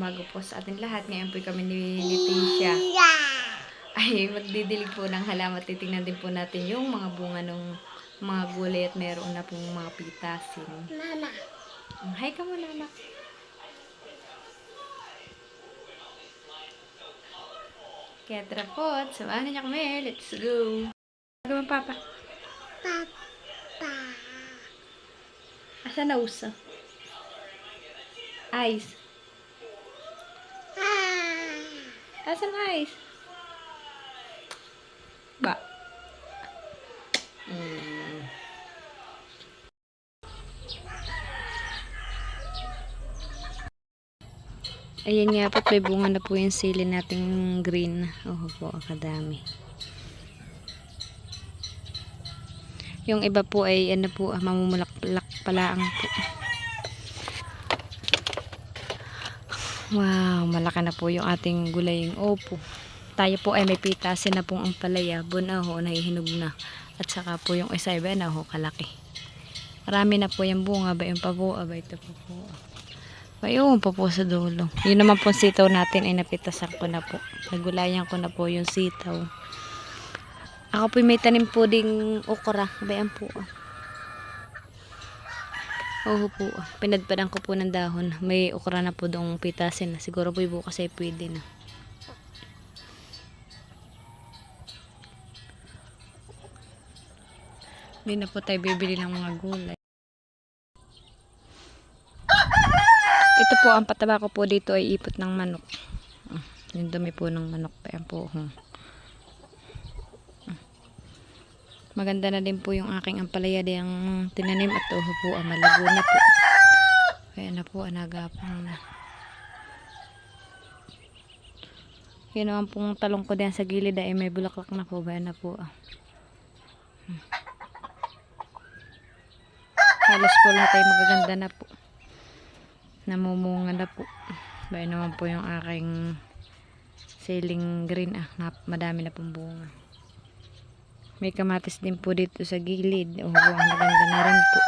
umaga po sa ating lahat. Ngayon po kami ni Leticia ay magdidilig po ng halaman. Titingnan din po natin yung mga bunga ng mga gulay at meron na pong mga pitasin. Mama. Hi ka muna, anak. Kaya tara po, samahan niya kami. Let's go. Ano mo, Papa? Papa. Asa na usa? Ice. Asa na ice? Ba? Ayan nga po, may bunga na po yung sili nating green. Oh po, kadami. Yung iba po ay ano po, mamumulak-lak pala ang po. Wow, malaki na po yung ating gulaying opo. Tayo po ay may pitasin na pong ampalaya. Bunaho, nahihinog na. At saka po yung isa iba na ho, kalaki. Marami na po yung bunga, ba yung pabo, ba ito po. Ayun pa po sa dulo. Yun naman po sitaw natin ay napitasan ko na po. Nagulayan ko na po yung sitaw. Ako po may tanim po ding okra. Bayan po. Oo po. Pinadpadan ko po ng dahon. May okra na po doong pitasin na. Siguro po bukas ay pwede na. Hindi na po tayo bibili ng mga gulay. Ito po, ang pataba ko po dito ay ipot ng manok. Yung dumi po ng manok. Ayan po. Maganda na din po yung aking ampalaya diyang tinanim at po, malago na po. Kaya na po, nagapang na. Yun naman pong talong ko diyan sa gilid ay may bulaklak na po. Kaya na po. Halos po lahat ay magaganda na po. Namumunga na po. Kaya naman po yung aking siling green. Madami na pong bunga. May kamatis din po dito sa gilid. Oh, maganda na rin po.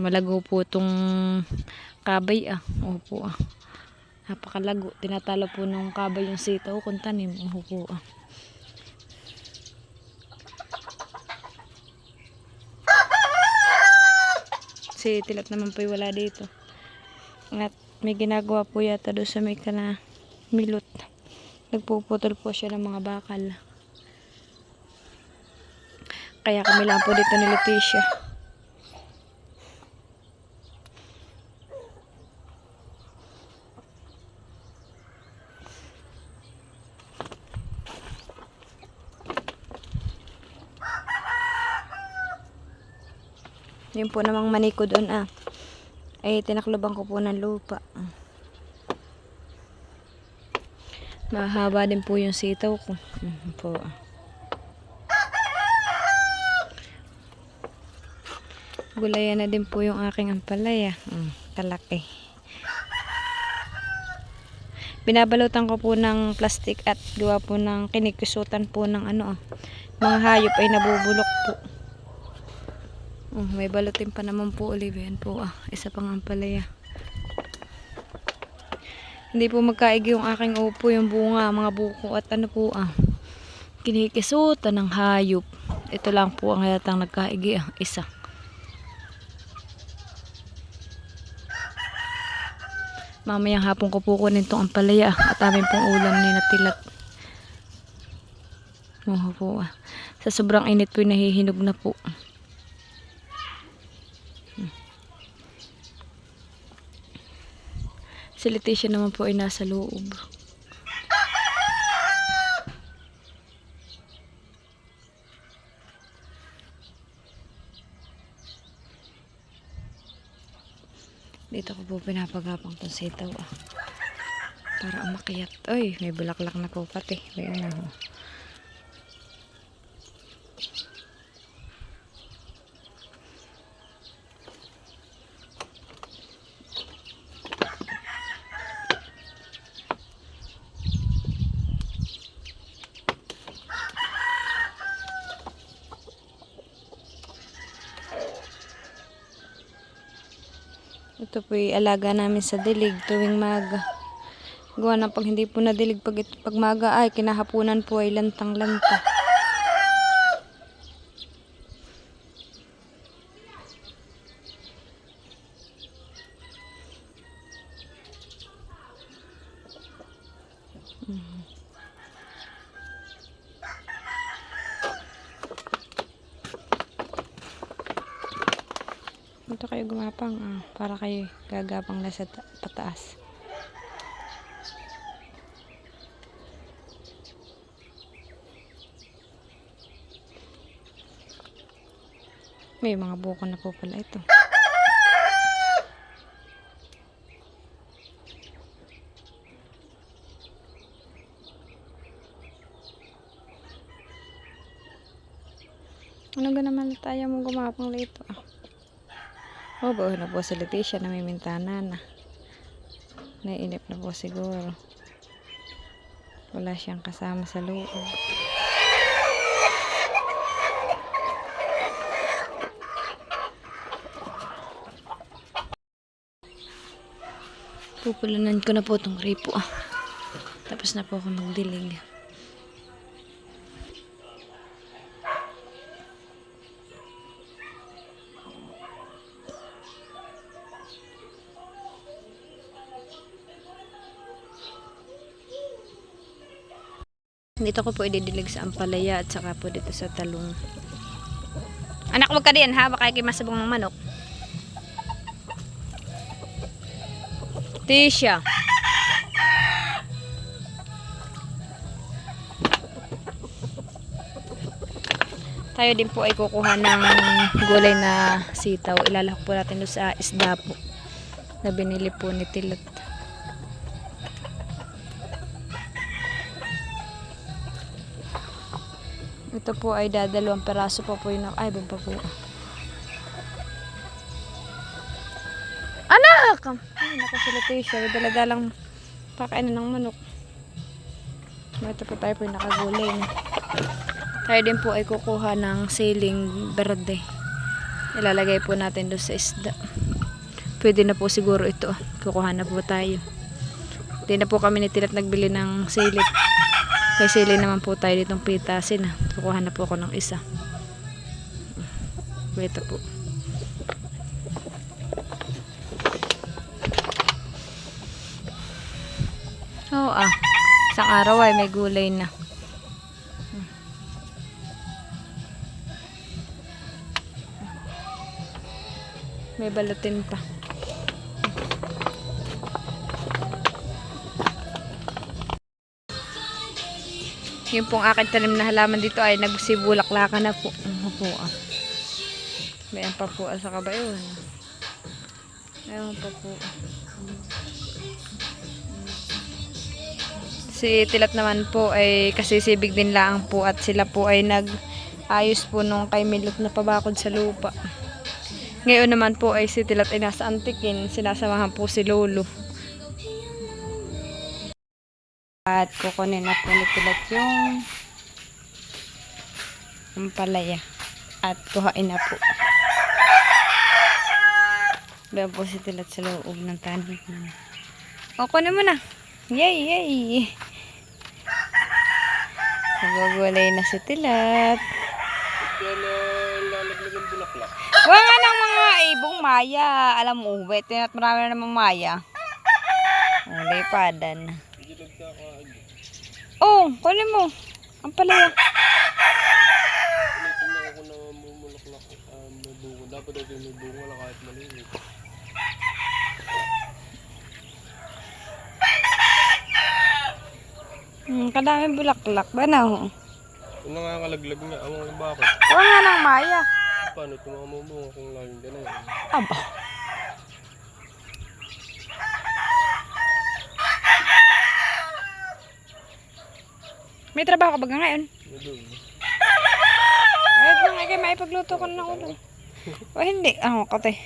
Malago po itong kabay. Opo. Napakalago. Tinatalo po nung kabay yung sitaw kung tanim. Opo. Si Tilap naman po wala dito. At may ginagawa po yata doon sa may kana milot. Nagpuputol po siya ng mga bakal. Kaya kami lang po dito ni Leticia. Yun po namang maniko doon ay tinakloban ko po ng lupa. Mahaba din po yung sitaw ko. Po. Gulayan na din po yung aking ampalaya. Kalaki. Binabalutan ko po ng plastic at gawa po ng kinikisutan po ng mga hayop ay nabubulok po. May balutin pa naman po ulit. Yan po isa pang ampalaya. Hindi po magkaigi yung aking upo, yung bunga, mga buko at po kinikisutan ng hayop. Ito lang po ang halatang nagkaigi isa. Mamayang hapon ko po kunin itong ampalaya at amin pong ulam ni Natilat. Po sa sobrang init po nahihinog na po. Si Leticia naman po ay nasa loob. Dito ko po pinapagapang itong sitaw para umakyat. Ay, may bulaklak na po pati. Ayan na. Ito po yung alaga namin sa dilig tuwing maga. Gawa ng pag hindi po nadilig pag maga ay kinahapunan po ay lantang-lanta. Dito kayo gumapang para kayo gagapang na sa pataas. May mga buko na po pala ito. Ano ga naman tayo mong gumapang dito? Oh, bawa na po si Leticia, namimintana na. Naiinip na po siguro. Wala siyang kasama sa loob. Pupulanan ko na po itong ripo. Tapos na po ako magdilig. Dito ko po ididilig sa ampalaya at saka po dito sa talong. Anak, wag ka din ha, baka kayo masabong ng manok. Tisha. Tayo din po ay kukuha ng gulay na sitaw. Ilalahok po natin doon sa isda po na binili po ni Tilot. Ito po ay dadalawang peraso pa po yun. Ay, bang pa po. Anak! Ay, nakasulati siya. Daladalang pakainan ng manok. Ito po tayo po yung nakagulay na. Tayo din po ay kukuha ng siling berde. Ilalagay po natin doon sa isda. Pwede na po siguro ito. Kukuha na po tayo. Hindi na po kami nitilat nagbili ng silit. May sili naman po tayo ditong pitasin. Kukuha na po ako ng isa. Ito po. Oo isang araw ay may gulay na. May balutin pa. Yung pong aking tanim na halaman dito ay nagsibulaklakan na po. Ano po May pa po sa kabayon. Ayun pa po. Si Tilat naman po ay kasisibig din lang po at sila po ay nag-ayos po nung kay Milot na pabakod sa lupa. Ngayon naman po ay si Tilat ay nasa Antikin. Sinasamahan po si Lolo. At kukunin na po ni Tilat yung ampalaya. At kuhain na po. Doon po si Tilat sa loob ng tanim. O, kunin mo na. Yay, yay. Nagugulay na si Tilat. Huwag nga ng mga ibong maya. Alam mo, betinat marami na namang maya. Lipadan. Oh, kunin mo. Ang palaya. Ito na ako na mumulaklak. May bungo. Dapat ito may bungo wala kahit maliit. Kadaming bulaklak ba na ho? Ito na nga kalaglag niya. Ang bakit? Huwag nga ng maya. Paano ito mga mabungo kung laging ganun? Aba. May trabaho ka ba ngayon? Medun. Kahit lang ay kayo maipagluto ko ng ulo. O hindi. Kate.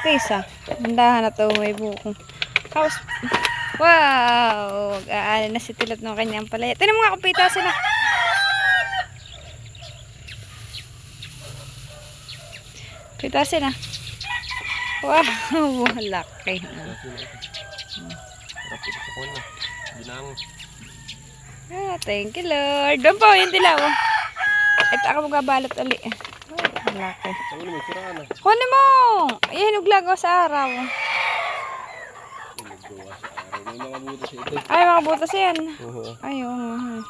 Pisa. Handahan na to. May bukong. House. Wow! Mag-aala na si Tilat ng kanyang palaya. Tinan mo nga kung pitasin na. Pitasin na. Wow, laki. Harap ito sa kuwan na. Ginang. Ah, thank you, Lord. Doon po yung dilaw. Ito ako magabalot uli. Ay, laki. Sabi mo, sira ka na. Kunin mo! Ayan, uglago sa araw. Naggawa sa araw. May mga butas ito. Ay, mga butas yan. Oo. Ay, oo nga.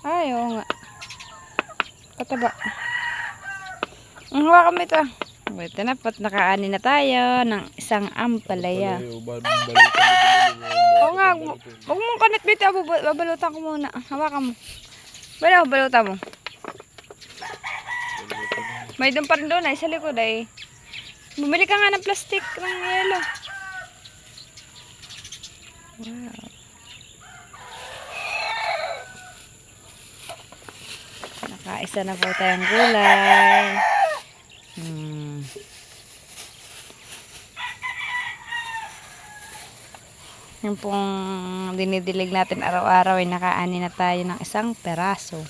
Ay, oo nga. Pataba. Ang hawakan mo ito. Wait na, nakaani na tayo ng isang ampalaya. Oo nga, huwag mong kanit bito. Babalutan ko muna. Hawakan mo. Balutan mo. May doon pa rin doon ay sa likod ay. Bumili ka nga ng plastic ng yelo. Wow. Nakaisa na po tayong gulay. Yung pong dinidilig natin araw-araw ay nakaani na tayo ng isang peraso.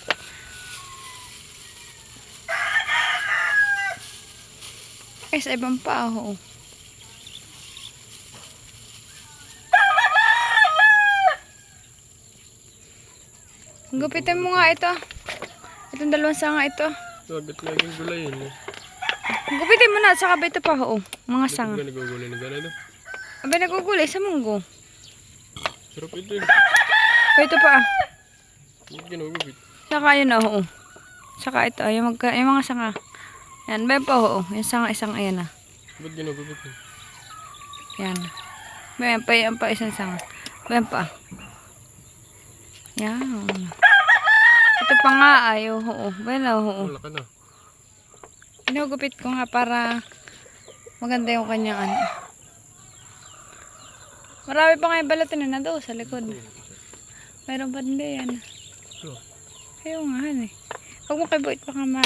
Ay, sa ibang pa ako. Gupitin mo nga ito. Itong dalawang sanga ito. Sagat laging gulay yun eh. Gupitin mo na, saka ba ito pa ho? Mga sanga. Hindi ka nagugulay na gano'n ito. Abay, nagugulay sa munggo. Sarap ito eh. O, ito pa. Hindi ginugupit. Saka yun ho. Saka ito, yung mga sanga. Yan, bayan pa ho. Yung sanga isang ayan na. Ba't ginugupit eh? Yan. Bayan pa isang sanga. Bayan pa. Yan. Ito pa nga ay, oo. Bayan na, oo. Wala ka na. Inugupit ko nga para maganda yung kanyang ano. Marami pa nga yung balatin na doon sa likod. Mayroon pa din yan. Ito. Ayaw nga han eh. Huwag mo kibuit pa nga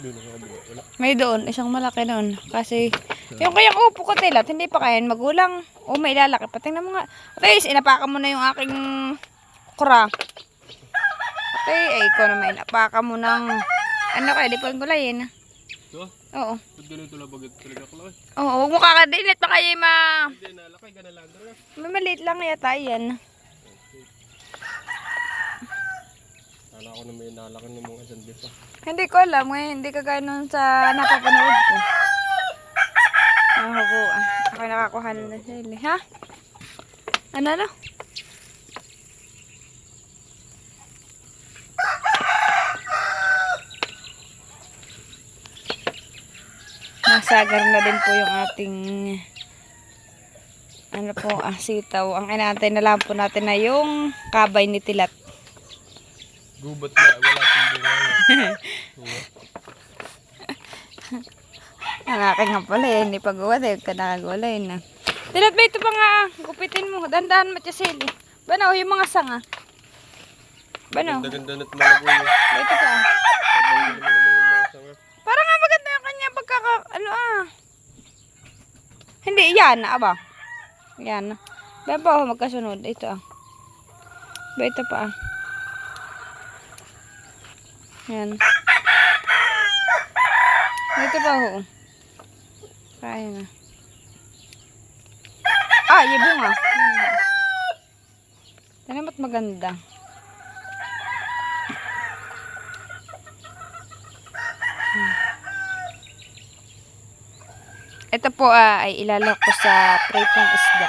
Doon ako kabuhat. Wala. May doon, isang malaki doon. Kasi yung kayang upo ko tilat, hindi pa kaya magulang. O may lalaki pa. Tingnan mo nga. Guys, inapakan mo na yung aking kura. Okay, ay ikaw naman inapakan mo ng ano kaya, di pa gulayin. Ito? Oo. Ba't ganito labagit talaga ko lang? Oo, huwag mo kakadinit pa kaya Hindi, nalakay ka na lang. may maliit lang yata yan. Kala ko na may nalaki ng mga sandi pa. Hindi ko alam, hindi kagaya nun sa napapanood ko. Ako po, ako nakakuha na sila. Ha? Ano? Nasagar na din po yung ating ano po, sitaw. Ang inaantay na lang po natin na yung kabay ni Tilat. Gubat na, wala pang bunga na. Ang akin nga pala eh, hindi pa gawa dahil ka nakagulay na. Tilat ba ito pa nga, gupitin mo, dandahan mo siya sili. Banaw, yung mga sanga. Banaw, Ganda-ganda na't malago yun. ba ito pa. Tatanggalin mo naman yung mga sanga. Parang nga maganda yung kanya Hindi, yan aba. Yan. Ba pa magkasunod, ito Ba ito pa Yan. Ito pa ho. Kaya na. Yung bunga. Tignan mo't maganda. Ito po ay ilalak ko sa pritong isda.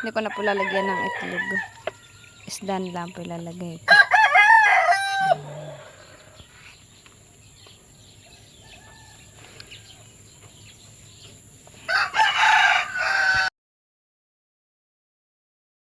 Hindi ko na po lalagyan ng itlog. Isda lang po ilalagay ito.